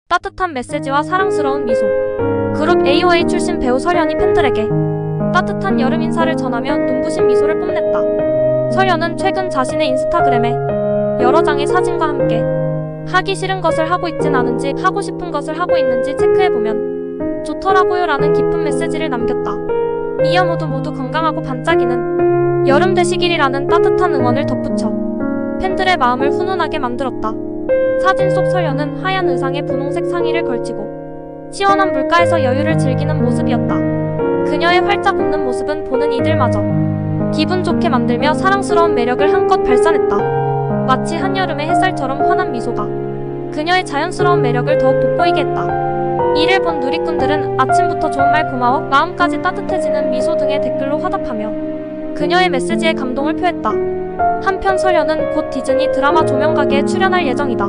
따뜻한 메시지와 사랑스러운 미소. 그룹 AOA 출신 배우 설현이 팬들에게 따뜻한 여름 인사를 전하며 눈부신 미소를 뽐냈다. 설현은 최근 자신의 인스타그램에 여러 장의 사진과 함께 하기 싫은 것을 하고 있진 않은지 하고 싶은 것을 하고 있는지 체크해보면 좋더라고요 라는 깊은 메시지를 남겼다. 이어 모두 건강하고 반짝이는 여름 되시길이라는 따뜻한 응원을 덧붙여 팬들의 마음을 훈훈하게 만들었다. 사진 속 설현은 하얀 의상에 분홍색 상의를 걸치고 시원한 물가에서 여유를 즐기는 모습이었다. 그녀의 활짝 웃는 모습은 보는 이들마저 기분 좋게 만들며 사랑스러운 매력을 한껏 발산했다. 마치 한여름의 햇살처럼 환한 미소가 그녀의 자연스러운 매력을 더욱 돋보이게 했다. 이를 본 누리꾼들은 아침부터 좋은 말 고마워, 마음까지 따뜻해지는 미소 등의 댓글로 화답하며 그녀의 메시지에 감동을 표했다. 한편 설현은 곧 디즈니 드라마 조명가게에 출연할 예정이다.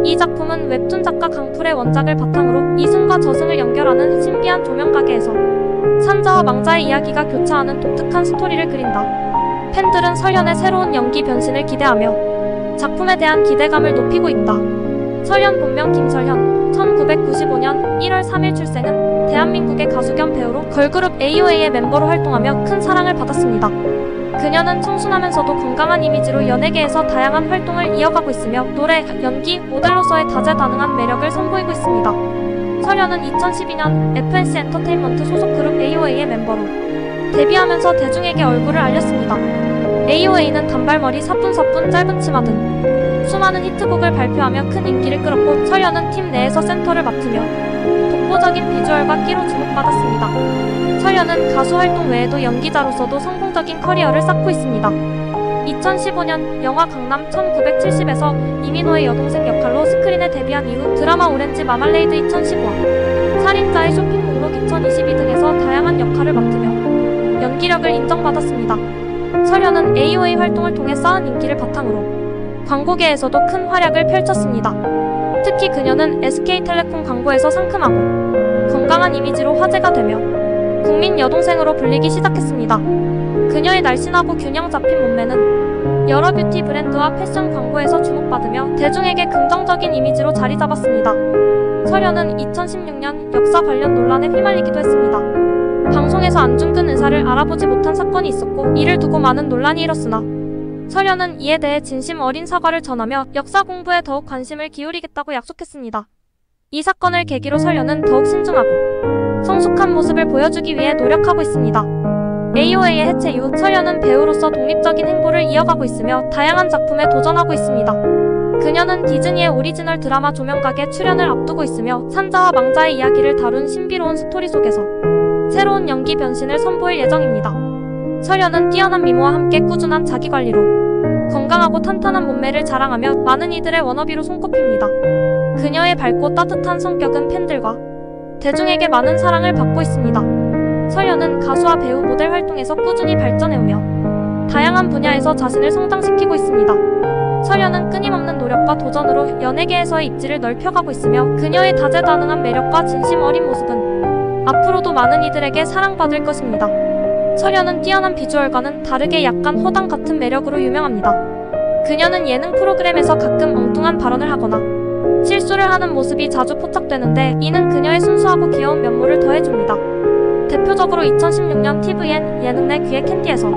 이 작품은 웹툰 작가 강풀의 원작을 바탕으로 이승과 저승을 연결하는 신비한 조명가게에서 산자와 망자의 이야기가 교차하는 독특한 스토리를 그린다. 팬들은 설현의 새로운 연기 변신을 기대하며 작품에 대한 기대감을 높이고 있다. 설현 본명 김설현, 1995년 1월 3일 출생은 대한민국의 가수 겸 배우로 걸그룹 AOA의 멤버로 활동하며 큰 사랑을 받았습니다. 그녀는 청순하면서도 건강한 이미지로 연예계에서 다양한 활동을 이어가고 있으며 노래, 연기, 모델로서의 다재다능한 매력을 선보이고 있습니다. 설현은 2012년 FNC 엔터테인먼트 소속 그룹 AOA의 멤버로 데뷔하면서 대중에게 얼굴을 알렸습니다. AOA는 단발머리, 사뿐사뿐, 짧은 치마 등 수많은 히트곡을 발표하며 큰 인기를 끌었고 설현은 팀 내에서 센터를 맡으며 독보적인 비주얼과 끼로 주목받았습니다. 설현은 가수 활동 외에도 연기자로서도 성공적인 커리어를 쌓고 있습니다. 2015년 영화 강남 1970에서 이민호의 여동생 역할로 스크린에 데뷔한 이후 드라마 오렌지 마말레이드 2015와 살인자의 쇼핑 목록 2022 등에서 다양한 역할을 맡으며 연기력을 인정받았습니다. 설현은 AOA 활동을 통해 쌓은 인기를 바탕으로 광고계에서도 큰 활약을 펼쳤습니다. 특히 그녀는 SK텔레콤 광고에서 상큼하고 건강한 이미지로 화제가 되며 국민 여동생으로 불리기 시작했습니다. 그녀의 날씬하고 균형 잡힌 몸매는 여러 뷰티 브랜드와 패션 광고에서 주목받으며 대중에게 긍정적인 이미지로 자리 잡았습니다. 설현은 2016년 역사 관련 논란에 휘말리기도 했습니다. 방송에서 안중근 의사를 알아보지 못한 사건이 있었고 이를 두고 많은 논란이 일었으나 설현은 이에 대해 진심 어린 사과를 전하며 역사 공부에 더욱 관심을 기울이겠다고 약속했습니다. 이 사건을 계기로 설현은 더욱 신중하고 성숙한 모습을 보여주기 위해 노력하고 있습니다. AOA의 해체 이후 설현은 배우로서 독립적인 행보를 이어가고 있으며 다양한 작품에 도전하고 있습니다. 그녀는 디즈니의 오리지널 드라마 조명가게 출연을 앞두고 있으며 산자와 망자의 이야기를 다룬 신비로운 스토리 속에서 새로운 연기 변신을 선보일 예정입니다. 설현은 뛰어난 미모와 함께 꾸준한 자기관리로 건강하고 탄탄한 몸매를 자랑하며 많은 이들의 워너비로 손꼽힙니다. 그녀의 밝고 따뜻한 성격은 팬들과 대중에게 많은 사랑을 받고 있습니다. 설현은 가수와 배우, 모델 활동에서 꾸준히 발전해오며 다양한 분야에서 자신을 성장시키고 있습니다. 설현은 끊임없는 노력과 도전으로 연예계에서의 입지를 넓혀가고 있으며 그녀의 다재다능한 매력과 진심 어린 모습은 앞으로도 많은 이들에게 사랑받을 것입니다. 설현은 뛰어난 비주얼과는 다르게 약간 허당 같은 매력으로 유명합니다. 그녀는 예능 프로그램에서 가끔 엉뚱한 발언을 하거나 실수를 하는 모습이 자주 포착되는데 이는 그녀의 순수하고 귀여운 면모를 더해줍니다. 대표적으로 2016년 tvN 예능 내 귀의 캔디에서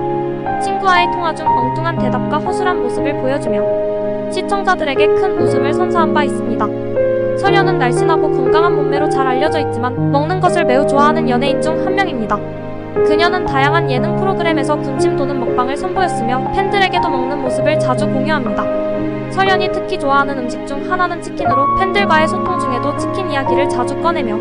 친구와의 통화 중 엉뚱한 대답과 허술한 모습을 보여주며 시청자들에게 큰 웃음을 선사한 바 있습니다. 설현은 날씬하고 건강한 몸매로 잘 알려져 있지만 먹는 것을 매우 좋아하는 연예인 중 한 명입니다. 그녀는 다양한 예능 프로그램에서 군침 도는 먹방을 선보였으며 팬들에게도 먹는 모습을 자주 공유합니다. 설현이 특히 좋아하는 음식 중 하나는 치킨으로 팬들과의 소통 중에도 치킨 이야기를 자주 꺼내며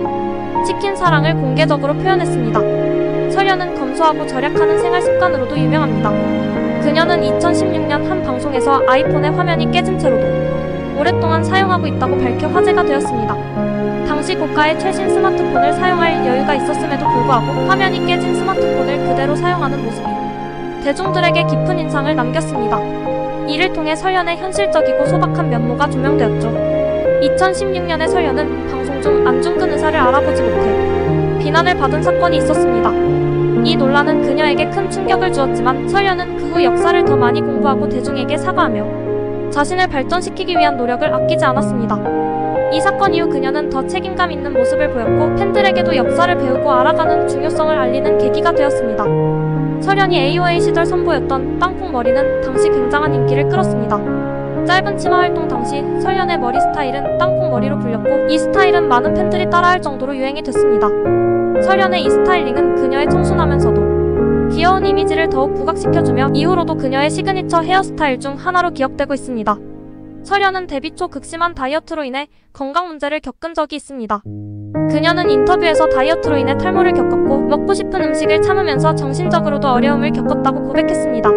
치킨 사랑을 공개적으로 표현했습니다. 설현은 검소하고 절약하는 생활 습관으로도 유명합니다. 그녀는 2016년 한 방송에서 아이폰의 화면이 깨진 채로도 오랫동안 사용하고 있다고 밝혀 화제가 되었습니다. 당시 고가의 최신 스마트폰을 사용할 여유가 있었음에도 불구하고 화면이 깨진 스마트폰을 그대로 사용하는 모습이 대중들에게 깊은 인상을 남겼습니다. 이를 통해 설현의 현실적이고 소박한 면모가 조명되었죠. 2016년에 설현은 방송 중 안중근 의사를 알아보지 못해 비난을 받은 사건이 있었습니다. 이 논란은 그녀에게 큰 충격을 주었지만 설현은 그 후 역사를 더 많이 공부하고 대중에게 사과하며 자신을 발전시키기 위한 노력을 아끼지 않았습니다. 이 사건 이후 그녀는 더 책임감 있는 모습을 보였고 팬들에게도 역사를 배우고 알아가는 중요성을 알리는 계기가 되었습니다. 설현이 AOA 시절 선보였던 땅콩 머리는 당시 굉장한 인기를 끌었습니다. 짧은 치마 활동 당시 설현의 머리 스타일은 땅콩 머리로 불렸고 이 스타일은 많은 팬들이 따라할 정도로 유행이 됐습니다. 설현의 이 스타일링은 그녀의 청순하면서도 귀여운 이미지를 더욱 부각시켜주며 이후로도 그녀의 시그니처 헤어스타일 중 하나로 기억되고 있습니다. 설현은 데뷔 초 극심한 다이어트로 인해 건강 문제를 겪은 적이 있습니다. 그녀는 인터뷰에서 다이어트로 인해 탈모를 겪었고 먹고 싶은 음식을 참으면서 정신적으로도 어려움을 겪었다고 고백했습니다.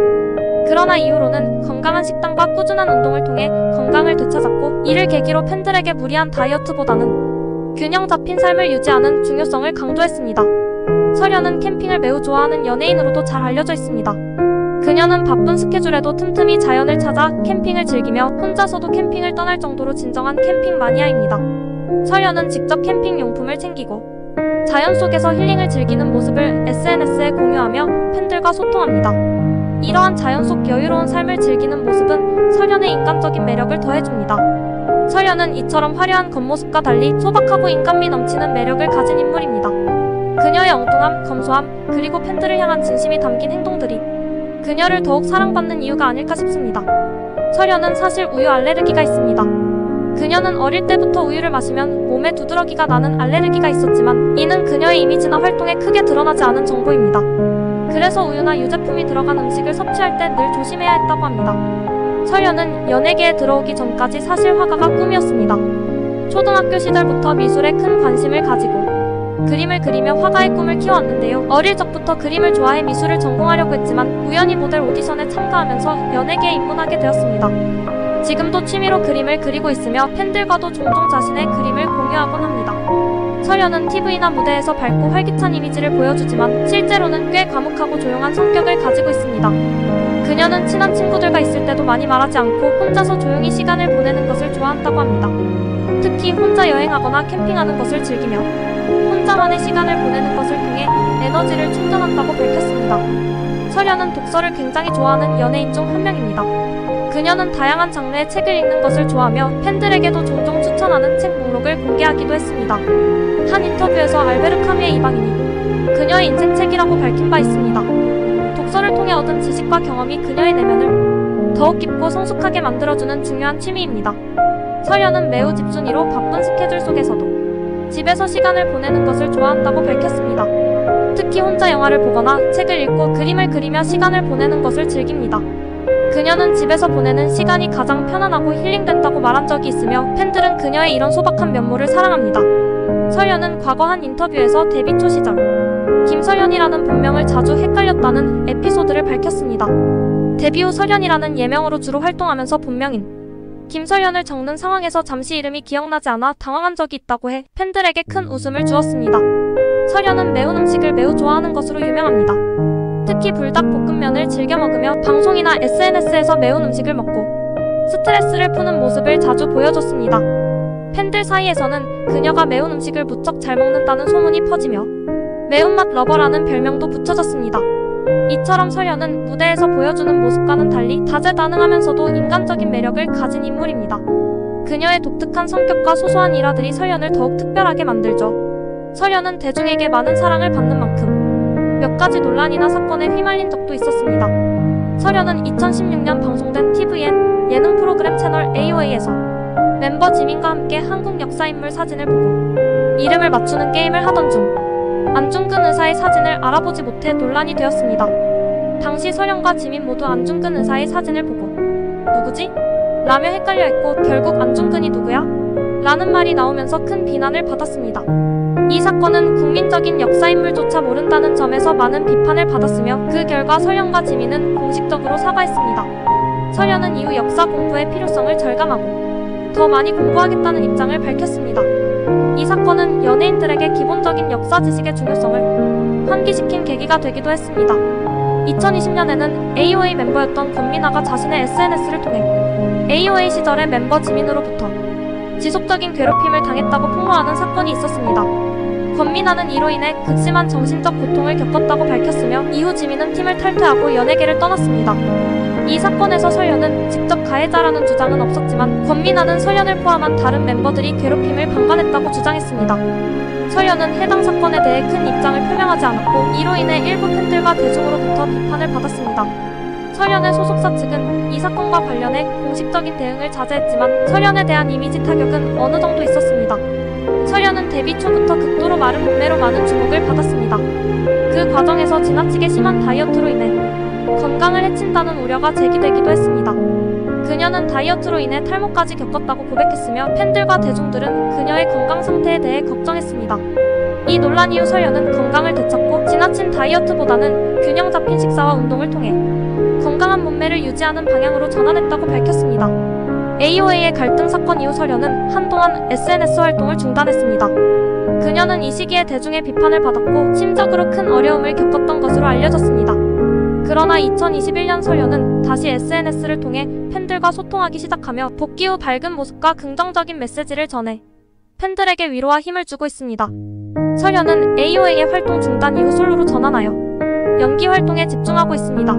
그러나 이후로는 건강한 식단과 꾸준한 운동을 통해 건강을 되찾았고 이를 계기로 팬들에게 무리한 다이어트보다는 균형 잡힌 삶을 유지하는 중요성을 강조했습니다. 설현은 캠핑을 매우 좋아하는 연예인으로도 잘 알려져 있습니다. 그녀는 바쁜 스케줄에도 틈틈이 자연을 찾아 캠핑을 즐기며 혼자서도 캠핑을 떠날 정도로 진정한 캠핑 마니아입니다. 설현은 직접 캠핑 용품을 챙기고 자연 속에서 힐링을 즐기는 모습을 SNS에 공유하며 팬들과 소통합니다. 이러한 자연 속 여유로운 삶을 즐기는 모습은 설현의 인간적인 매력을 더해줍니다. 설현은 이처럼 화려한 겉모습과 달리 소박하고 인간미 넘치는 매력을 가진 인물입니다. 그녀의 엉뚱함, 검소함, 그리고 팬들을 향한 진심이 담긴 행동들이 그녀를 더욱 사랑받는 이유가 아닐까 싶습니다. 설현은 사실 우유 알레르기가 있습니다. 그녀는 어릴 때부터 우유를 마시면 몸에 두드러기가 나는 알레르기가 있었지만 이는 그녀의 이미지나 활동에 크게 드러나지 않은 정보입니다. 그래서 우유나 유제품이 들어간 음식을 섭취할 때 늘 조심해야 했다고 합니다. 설현은 연예계에 들어오기 전까지 사실 화가가 꿈이었습니다. 초등학교 시절부터 미술에 큰 관심을 가지고 그림을 그리며 화가의 꿈을 키워왔는데요. 어릴 적부터 그림을 좋아해 미술을 전공하려고 했지만 우연히 모델 오디션에 참가하면서 연예계에 입문하게 되었습니다. 지금도 취미로 그림을 그리고 있으며 팬들과도 종종 자신의 그림을 공유하곤 합니다. 설현은 TV나 무대에서 밝고 활기찬 이미지를 보여주지만 실제로는 꽤 과묵하고 조용한 성격을 가지고 있습니다. 그녀는 친한 친구들과 있을 때도 많이 말하지 않고 혼자서 조용히 시간을 보내는 것을 좋아한다고 합니다. 특히 혼자 여행하거나 캠핑하는 것을 즐기며 혼자만의 시간을 보내는 것을 통해 에너지를 충전한다고 밝혔습니다. 설현은 독서를 굉장히 좋아하는 연예인 중 한 명입니다. 그녀는 다양한 장르의 책을 읽는 것을 좋아하며 팬들에게도 종종 추천하는 책 목록을 공개하기도 했습니다. 한 인터뷰에서 알베르 카뮈의 이방인이 그녀의 인생책이라고 밝힌 바 있습니다. 독서를 통해 얻은 지식과 경험이 그녀의 내면을 더욱 깊고 성숙하게 만들어주는 중요한 취미입니다. 설현은 매우 집순이로 바쁜 스케줄 속에서도 집에서 시간을 보내는 것을 좋아한다고 밝혔습니다. 특히 혼자 영화를 보거나 책을 읽고 그림을 그리며 시간을 보내는 것을 즐깁니다. 그녀는 집에서 보내는 시간이 가장 편안하고 힐링된다고 말한 적이 있으며 팬들은 그녀의 이런 소박한 면모를 사랑합니다. 설현은 과거 한 인터뷰에서 데뷔 초 시절 김설현이라는 본명을 자주 헷갈렸다는 에피소드를 밝혔습니다. 데뷔 후 설현이라는 예명으로 주로 활동하면서 본명인 김설현을 적는 상황에서 잠시 이름이 기억나지 않아 당황한 적이 있다고 해 팬들에게 큰 웃음을 주었습니다. 설현은 매운 음식을 매우 좋아하는 것으로 유명합니다. 특히 불닭볶음면을 즐겨 먹으며 방송이나 SNS에서 매운 음식을 먹고 스트레스를 푸는 모습을 자주 보여줬습니다. 팬들 사이에서는 그녀가 매운 음식을 무척 잘 먹는다는 소문이 퍼지며 매운맛 러버라는 별명도 붙여졌습니다. 이처럼 설현은 무대에서 보여주는 모습과는 달리 다재다능하면서도 인간적인 매력을 가진 인물입니다. 그녀의 독특한 성격과 소소한 일화들이 설현을 더욱 특별하게 만들죠. 설현은 대중에게 많은 사랑을 받는 만큼 몇 가지 논란이나 사건에 휘말린 적도 있었습니다. 설현은 2016년 방송된 tvN 예능 프로그램 채널 AOA에서 멤버 지민과 함께 한국 역사인물 사진을 보고 이름을 맞추는 게임을 하던 중 안중근 의사의 사진을 알아보지 못해 논란이 되었습니다. 당시 설현과 지민 모두 안중근 의사의 사진을 보고 누구지? 라며 헷갈려 했고 결국 안중근이 누구야? 라는 말이 나오면서 큰 비난을 받았습니다. 이 사건은 국민적인 역사인물조차 모른다는 점에서 많은 비판을 받았으며 그 결과 설현과 지민은 공식적으로 사과했습니다. 설현은 이후 역사 공부의 필요성을 절감하고 더 많이 공부하겠다는 입장을 밝혔습니다. 이 사건은 연예인들에게 기본적인 역사 지식의 중요성을 환기시킨 계기가 되기도 했습니다. 2020년에는 AOA 멤버였던 권민아가 자신의 SNS를 통해 AOA 시절의 멤버 지민으로부터 지속적인 괴롭힘을 당했다고 폭로하는 사건이 있었습니다. 권민아는 이로 인해 극심한 정신적 고통을 겪었다고 밝혔으며 이후 지민은 팀을 탈퇴하고 연예계를 떠났습니다. 이 사건에서 설련은 직접 가해자라는 주장은 없었지만 권민아는 설련을 포함한 다른 멤버들이 괴롭힘을 방관했다고 주장했습니다. 설련은 해당 사건에 대해 큰 입장을 표명하지 않았고 이로 인해 일부 팬들과 대중으로부터 비판을 받았습니다. 설련의 소속사 측은 이 사건과 관련해 공식적인 대응을 자제했지만 설련에 대한 이미지 타격은 어느 정도 있었습니다. 설련은 데뷔 초부터 극도로 마른 몸매로 많은 주목을 받았습니다. 그 과정에서 지나치게 심한 다이어트로 인해 건강을 해친다는 우려가 제기되기도 했습니다. 그녀는 다이어트로 인해 탈모까지 겪었다고 고백했으며 팬들과 대중들은 그녀의 건강 상태에 대해 걱정했습니다. 이 논란 이후 설련은 건강을 되찾고 지나친 다이어트보다는 균형 잡힌 식사와 운동을 통해 건강한 몸매를 유지하는 방향으로 전환했다고 밝혔습니다. AOA의 갈등 사건 이후 설련은 한동안 SNS 활동을 중단했습니다. 그녀는 이 시기에 대중의 비판을 받았고 심적으로 큰 어려움을 겪었던 것으로 알려졌습니다. 그러나 2021년 설련은 다시 SNS를 통해 팬들과 소통하기 시작하며 복귀 후 밝은 모습과 긍정적인 메시지를 전해 팬들에게 위로와 힘을 주고 있습니다. 설련은 AOA의 활동 중단 이후 솔로로 전환하여 연기 활동에 집중하고 있습니다.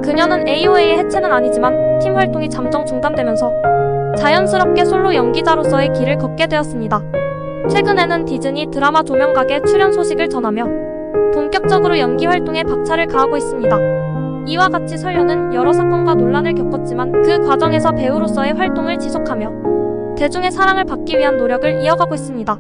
그녀는 AOA의 해체는 아니지만 팀 활동이 잠정 중단되면서 자연스럽게 솔로 연기자로서의 길을 걷게 되었습니다. 최근에는 디즈니 드라마 조명각에 출연 소식을 전하며 본격적으로 연기 활동에 박차를 가하고 있습니다. 이와 같이 설련은 여러 사건과 논란을 겪었지만 그 과정에서 배우로서의 활동을 지속하며 대중의 사랑을 받기 위한 노력을 이어가고 있습니다.